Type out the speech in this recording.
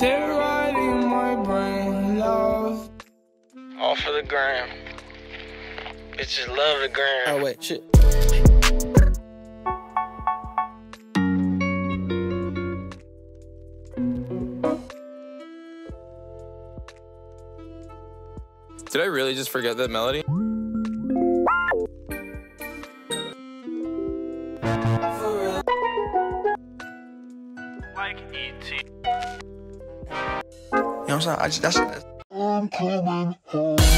They're riding my brain, love. All for the gram. Bitches love the gram. Oh, wait, shit. Did I really just forget that melody? Like E.T. You know what I'm saying? I'm coming home.